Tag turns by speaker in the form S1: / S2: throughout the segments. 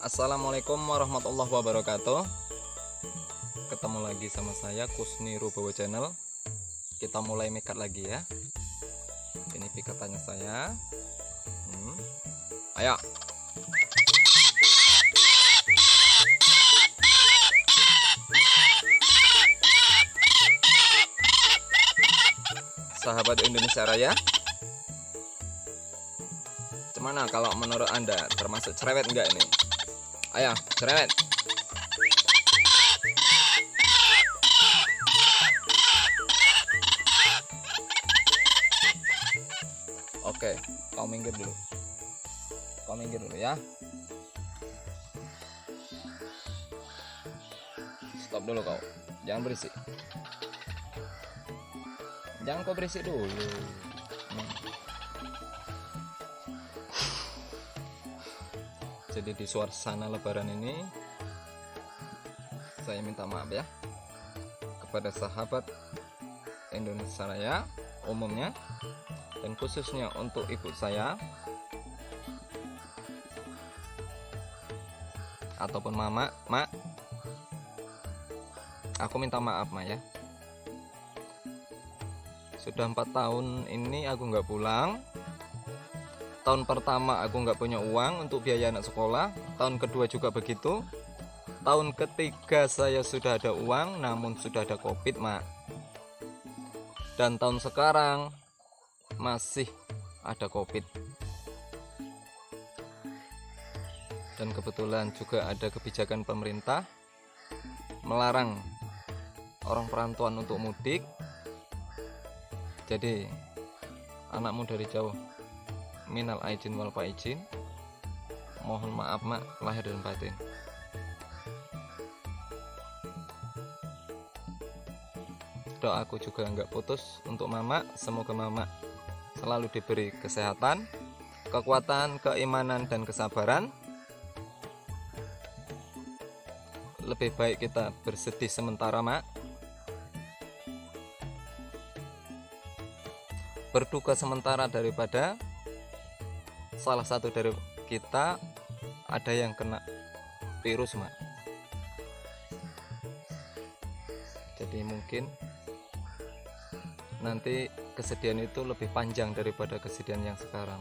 S1: Assalamualaikum warahmatullahi wabarakatuh. Ketemu lagi sama saya Kusni Rubowo Channel. Kita mulai mekat lagi ya. Ini pikatannya saya. Ayo. Sahabat Indonesia Raya, gimana kalau menurut Anda termasuk cerewet enggak ini? Ayo, cerewet. Oke, kau minggir dulu. Kau minggir dulu ya. Stop dulu kau. Jangan berisik. Jangan kau berisik dulu. Jadi di suasana lebaran ini saya minta maaf ya kepada sahabat Indonesia Raya umumnya, dan khususnya untuk ibu saya ataupun mama. Mak, aku minta maaf mak ya. Sudah 4 tahun ini aku nggak pulang. Tahun pertama aku nggak punya uang untuk biaya anak sekolah, tahun kedua juga begitu, tahun ketiga saya sudah ada uang namun sudah ada COVID mak, dan tahun sekarang masih ada COVID. Dan kebetulan juga ada kebijakan pemerintah melarang orang perantauan untuk mudik. Jadi anakmu dari jauh, minal aidin wal faizin, mohon maaf mak lahir dan batin. Doaku juga nggak putus untuk mama. Semoga mama selalu diberi kesehatan, kekuatan, keimanan, dan kesabaran. Lebih baik kita bersedih sementara mak, berduka sementara, daripada salah satu dari kita ada yang kena virus mak. Jadi mungkin nanti kesedihan itu lebih panjang daripada kesedihan yang sekarang.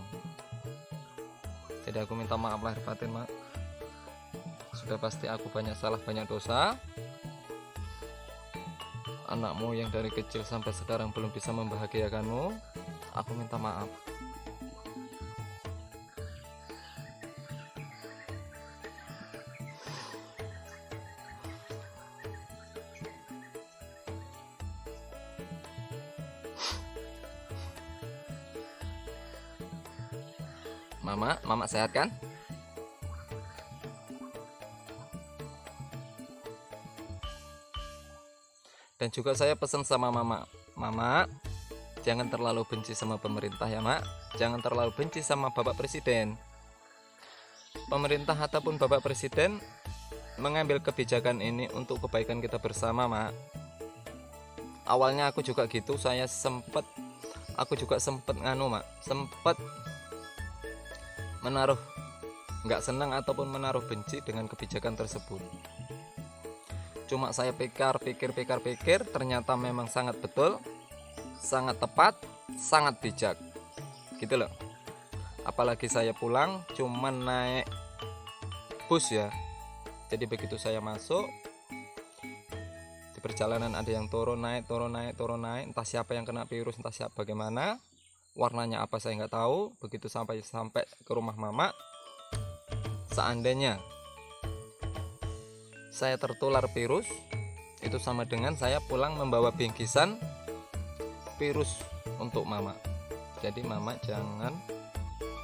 S1: Jadi aku minta maaf lahir batin mak. Sudah pasti aku banyak salah, banyak dosa. Anakmu yang dari kecil sampai sekarang belum bisa membahagiakanmu, aku minta maaf. Mama sehat kan? Dan juga saya pesan sama mama, jangan terlalu benci sama pemerintah ya mak. Jangan terlalu benci sama Bapak Presiden. Pemerintah ataupun Bapak Presiden mengambil kebijakan ini untuk kebaikan kita bersama mak. Awalnya aku juga gitu, aku juga sempet menaruh nggak senang ataupun menaruh benci dengan kebijakan tersebut. Cuma saya pikir, ternyata memang sangat betul, sangat tepat, sangat bijak gitu loh. Apalagi saya pulang cuman naik bus ya. Jadi begitu saya masuk, di perjalanan ada yang turun naik, entah siapa yang kena virus, entah siapa bagaimana, warnanya apa saya nggak tahu. Begitu sampai ke rumah mama, seandainya saya tertular virus, itu sama dengan saya pulang membawa bingkisan virus untuk mama. Jadi mama jangan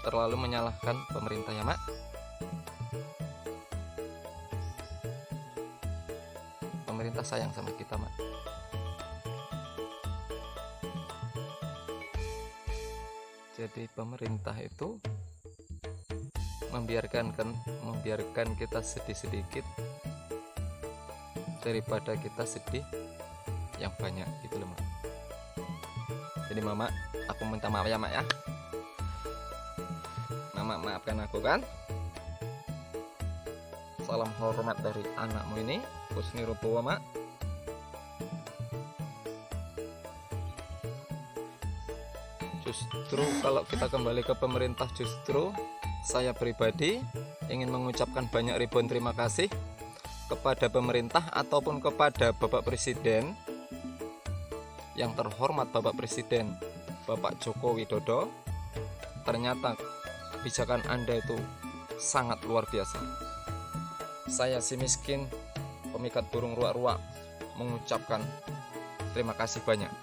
S1: terlalu menyalahkan pemerintah ya mak. Pemerintah sayang sama kita mak. Jadi pemerintah itu membiarkan kita sedih sedikit daripada kita sedih yang banyak gitu loh mak. Jadi mama, aku minta maaf ya mak ya. Mama maafkan aku kan. Salam hormat dari anakmu ini, Husni Rutuwama. Justru kalau kita kembali ke pemerintah, justru saya pribadi ingin mengucapkan banyak ribuan terima kasih kepada pemerintah ataupun kepada Bapak Presiden yang terhormat, Bapak Presiden Bapak Joko Widodo. Ternyata kebijakan Anda itu sangat luar biasa. Saya si miskin pemikat burung ruak-ruak mengucapkan terima kasih banyak,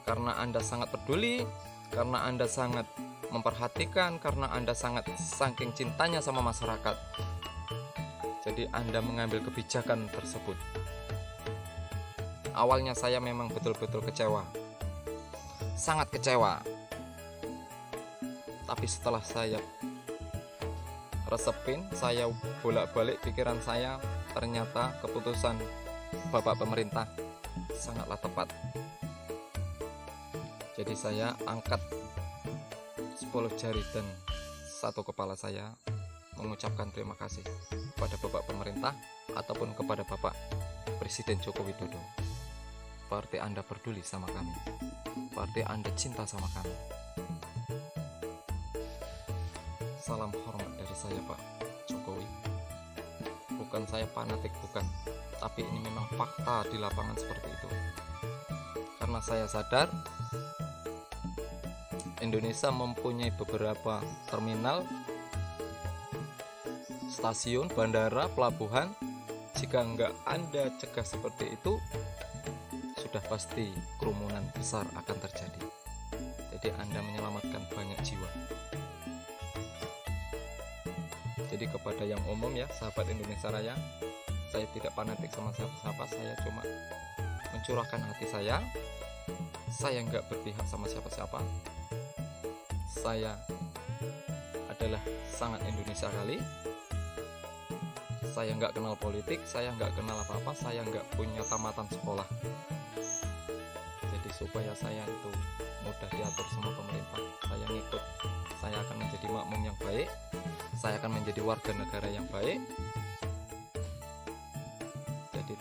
S1: karena Anda sangat peduli, karena Anda sangat memperhatikan, karena Anda sangat saking cintanya sama masyarakat. Jadi Anda mengambil kebijakan tersebut. Awalnya saya memang betul-betul kecewa, sangat kecewa. Tapi setelah saya resepin, saya bolak-balik pikiran saya, ternyata keputusan Bapak pemerintah sangatlah tepat. Jadi saya angkat 10 jari dan satu kepala saya mengucapkan terima kasih kepada Bapak pemerintah ataupun kepada Bapak Presiden Joko Widodo. Berarti Anda peduli sama kami, berarti Anda cinta sama kami. Salam hormat dari saya, Pak Jokowi. Bukan saya fanatik, bukan, tapi ini memang fakta di lapangan seperti itu. Karena saya sadar Indonesia mempunyai beberapa terminal, stasiun, bandara, pelabuhan. Jika enggak Anda cegah seperti itu, sudah pasti kerumunan besar akan terjadi. Jadi Anda menyelamatkan banyak jiwa. Jadi kepada yang umum ya, sahabat Indonesia Raya, saya tidak fanatik sama siapa-siapa, saya cuma mencurahkan hati saya. Saya enggak berpihak sama siapa-siapa. Saya adalah sangat Indonesia kali. Saya nggak kenal politik, saya nggak kenal apa-apa, saya nggak punya tamatan sekolah. Jadi supaya saya itu mudah diatur sama pemerintah, saya ngikut. Saya akan menjadi makmum yang baik, saya akan menjadi warga negara yang baik. Jadi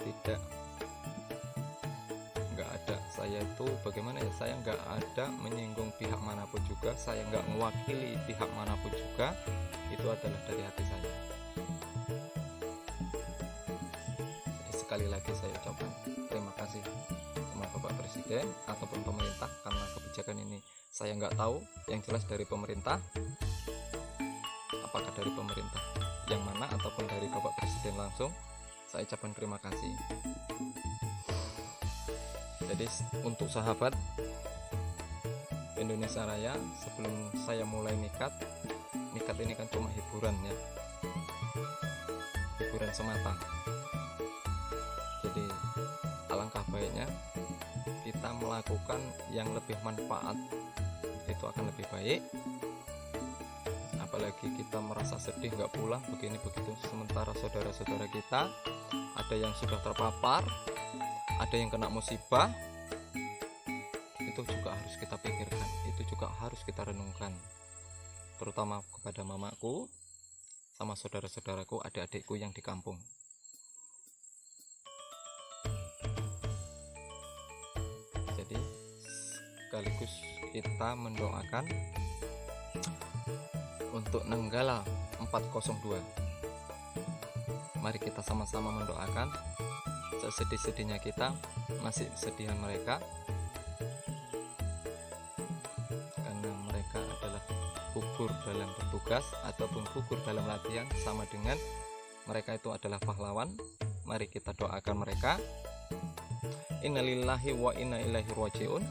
S1: nggak ada, saya itu bagaimana ya, saya nggak ada menyinggung pihak manapun juga, saya nggak mewakili pihak manapun juga. Itu adalah dari hati saya. Jadi sekali lagi saya ucapkan terima kasih sama Bapak Presiden ataupun pemerintah, karena kebijakan ini saya nggak tahu, yang jelas dari pemerintah. Apakah dari pemerintah yang mana ataupun dari Bapak Presiden langsung, saya ucapkan terima kasih. Jadi untuk sahabat Indonesia Raya, sebelum saya mulai nikat ini kan cuma hiburan ya, hiburan semata. Jadi alangkah baiknya kita melakukan yang lebih manfaat, itu akan lebih baik. Apalagi kita merasa sedih nggak pulang begini begitu, sementara saudara-saudara kita ada yang sudah terpapar, ada yang kena musibah. Itu juga harus kita pikirkan, itu juga harus kita renungkan, terutama kepada mamaku sama saudara-saudaraku, adik-adikku yang di kampung. Jadi sekaligus kita mendoakan untuk Nanggala 402. Mari kita sama-sama mendoakan. Sesedih-sedihnya kita, masih sedihan mereka, karena mereka adalah gugur dalam bertugas ataupun gugur dalam latihan, sama dengan mereka itu adalah pahlawan. Mari kita doakan mereka. Innalillahi wa inna ilaihi rajiun.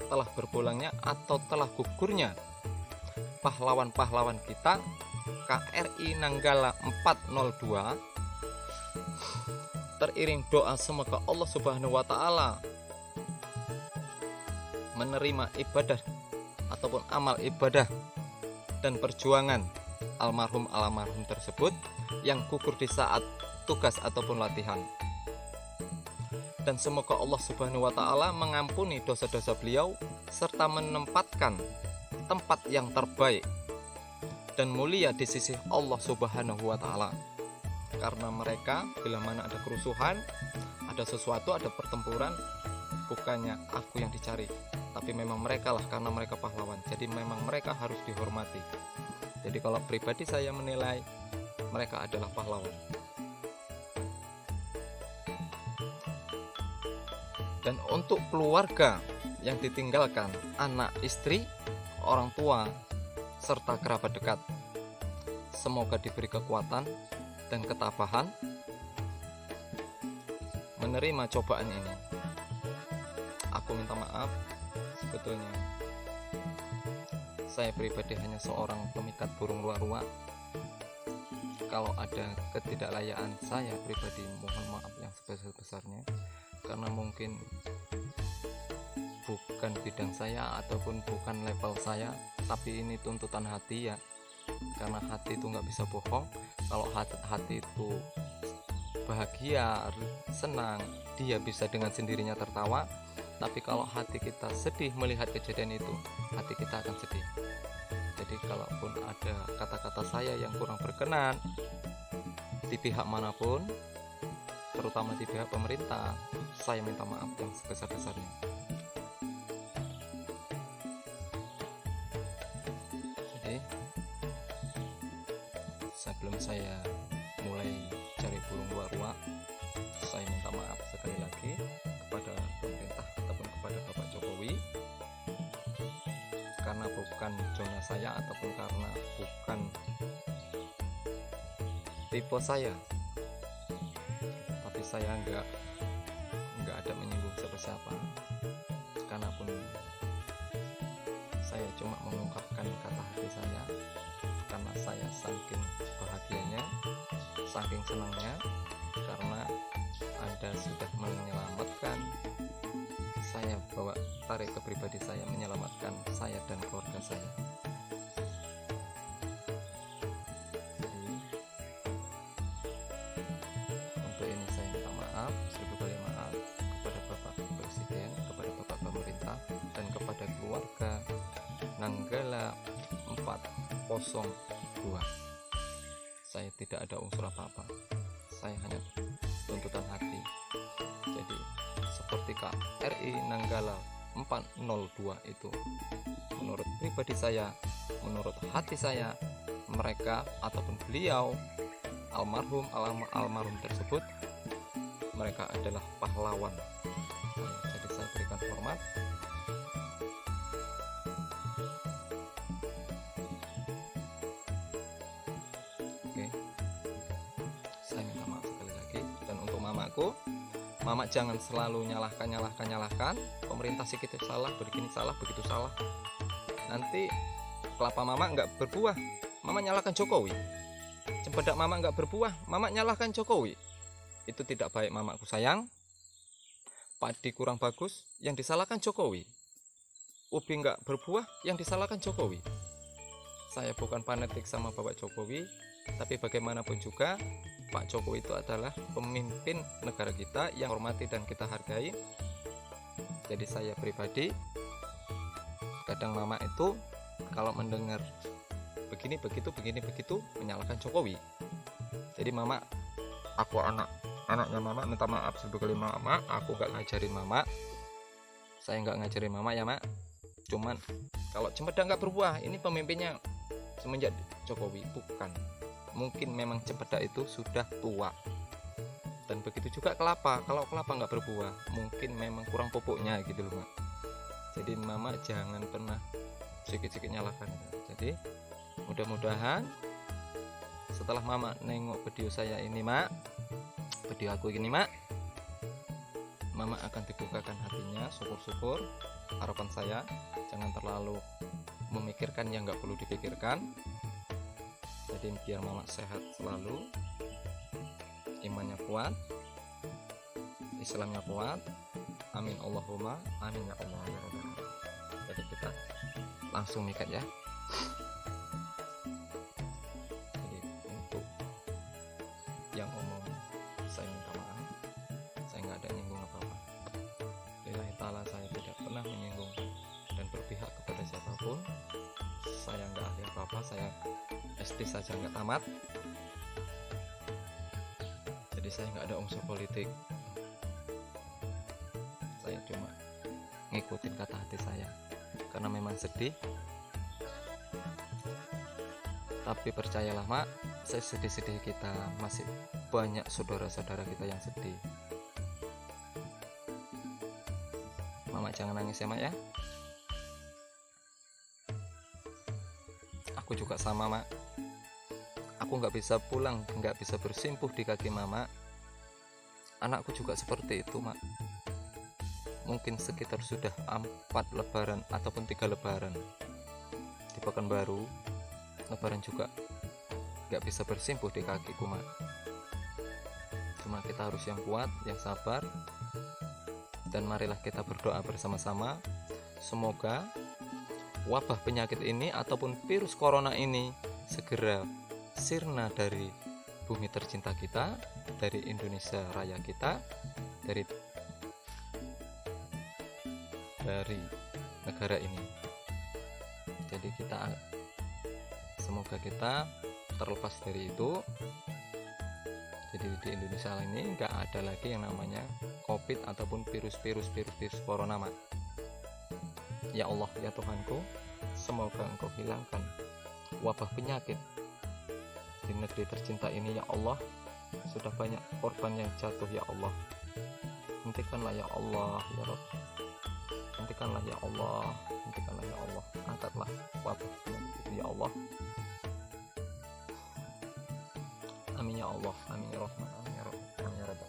S1: Telah berpulangnya atau telah gugurnya pahlawan-pahlawan kita, KRI Nanggala 402, teriring doa semoga Allah Subhanahu wa Ta'ala menerima ibadah ataupun amal ibadah dan perjuangan almarhum tersebut yang gugur di saat tugas ataupun latihan. Dan semoga Allah Subhanahu wa Ta'ala mengampuni dosa-dosa beliau serta menempatkan tempat yang terbaik dan mulia di sisi Allah Subhanahu wa Ta'ala. karena mereka bila mana ada kerusuhan, ada sesuatu, ada pertempuran, bukannya aku yang dicari, tapi memang mereka lah, karena mereka pahlawan. Jadi memang mereka harus dihormati. Jadi kalau pribadi saya menilai mereka adalah pahlawan. Dan untuk keluarga yang ditinggalkan, anak, istri, orang tua, serta kerabat dekat, semoga diberi kekuatan dan ketabahan menerima cobaan ini. Aku minta maaf, sebetulnya saya pribadi hanya seorang pemikat burung ruak-ruak. Kalau ada ketidaklayaan saya pribadi, mohon maaf yang sebesar-besarnya, karena mungkin bukan bidang saya ataupun bukan level saya, tapi ini tuntutan hati ya, karena hati itu nggak bisa bohong. Kalau hati itu bahagia, senang, dia bisa dengan sendirinya tertawa. Tapi kalau hati kita sedih melihat kejadian itu, hati kita akan sedih. Jadi kalaupun ada kata-kata saya yang kurang berkenan di pihak manapun, terutama di pihak pemerintah, saya minta maaf yang sebesar-besarnya. Jadi sebelum saya mulai cari burung ruak-ruak, saya minta maaf sekali lagi kepada pemerintah ataupun kepada Bapak Jokowi, karena bukan zona saya ataupun karena bukan tipe saya, tapi saya nggak ada menyinggung siapa-siapa, karena pun saya cuma mengungkapkan kata hati saya, karena saya saking bahagianya, saking senangnya, karena Anda sudah menyelamatkan saya, bawa tarik ke pribadi saya, menyelamatkan saya dan keluarga saya. Jadi untuk ini saya minta maaf, seribu kali maaf kepada Bapak Presiden, kepada Bapak Pemerintah, dan kepada keluarga Nanggala 402. Saya tidak ada unsur apa-apa, saya hanya tuntutan hati. Jadi seperti KRI Nanggala 402 itu, menurut pribadi saya, menurut hati saya, mereka ataupun beliau almarhum tersebut, mereka adalah pahlawan. Jadi saya berikan hormat. Oke, saya minta maaf sekali lagi. Dan untuk mamaku, mama jangan selalu nyalahkan pemerintah sedikit salah, begini salah, begitu salah. Nanti kelapa mama nggak berbuah, mama nyalahkan Jokowi. Cempedak mama nggak berbuah, mama nyalahkan Jokowi. Itu tidak baik mamaku sayang. Padi kurang bagus, yang disalahkan Jokowi. Ubi nggak berbuah, yang disalahkan Jokowi. Saya bukan fanatik sama Bapak Jokowi, tapi bagaimanapun juga Pak Jokowi itu adalah pemimpin negara kita yang hormati dan kita hargai. Jadi saya pribadi, kadang mama itu kalau mendengar begini begitu menyalahkan Jokowi. Jadi mama, aku anaknya mama, minta maaf seribu kali mama, aku gak ngajarin mama, saya nggak ngajarin mama ya mak. Cuman kalau cempedak nggak berbuah, ini pemimpinnya semenjak Jokowi, bukan. Mungkin memang cempedak itu sudah tua, dan begitu juga kelapa. Kalau kelapa nggak berbuah, mungkin memang kurang pupuknya gitu loh mak. Jadi mama jangan pernah sedikit-sedikit nyalakan. Jadi mudah-mudahan setelah mama nengok video saya ini mak, video aku ini mak, mama akan dibukakan hatinya. Syukur-syukur, harapan saya jangan terlalu memikirkan yang nggak perlu dipikirkan. Jadi biar mama sehat selalu, imannya kuat, Islamnya kuat, amin Allahumma amin ya Allah ya Rabbal. Jadi kita langsung mikat ya. Jadi untuk yang umum saya minta maaf, saya nggak ada nyinggung apa-apa. Lillahi ta'ala, saya tidak pernah menyinggung dan berpihak kepada siapapun. Saya nggak ahli apa-apa, saya SD saja nggak tamat. Jadi saya nggak ada unsur politik, saya cuma ngikutin kata hati saya karena memang sedih. Tapi percayalah mak, saya sedih-sedih kita masih banyak saudara-saudara kita yang sedih. Mama jangan nangis ya mak ya. Aku juga sama mak, aku nggak bisa pulang, nggak bisa bersimpuh di kaki mama. Anakku juga seperti itu mak. Mungkin sekitar sudah 4 lebaran ataupun 3 lebaran di Pekanbaru, lebaran juga nggak bisa bersimpuh di kakiku mak. Cuma kita harus yang kuat, yang sabar, dan marilah kita berdoa bersama-sama semoga wabah penyakit ini ataupun virus corona ini segera sirna dari bumi tercinta kita, dari Indonesia Raya kita, dari negara ini. Jadi kita semoga kita terlepas dari itu. Jadi di Indonesia ini nggak ada lagi yang namanya COVID ataupun virus corona mak. Ya Allah ya Tuhanku, semoga Engkau hilangkan wabah penyakit di negeri tercinta ini ya Allah. Sudah banyak korban yang jatuh ya Allah. Hentikanlah ya Allah ya Rabb. Hentikanlah ya Allah, hentikanlah ya Allah. Angkatlah wabah penyakit itu ya Allah. Amin ya Allah, amin ya Rahman, amin ya Rabb, amin ya Rabb.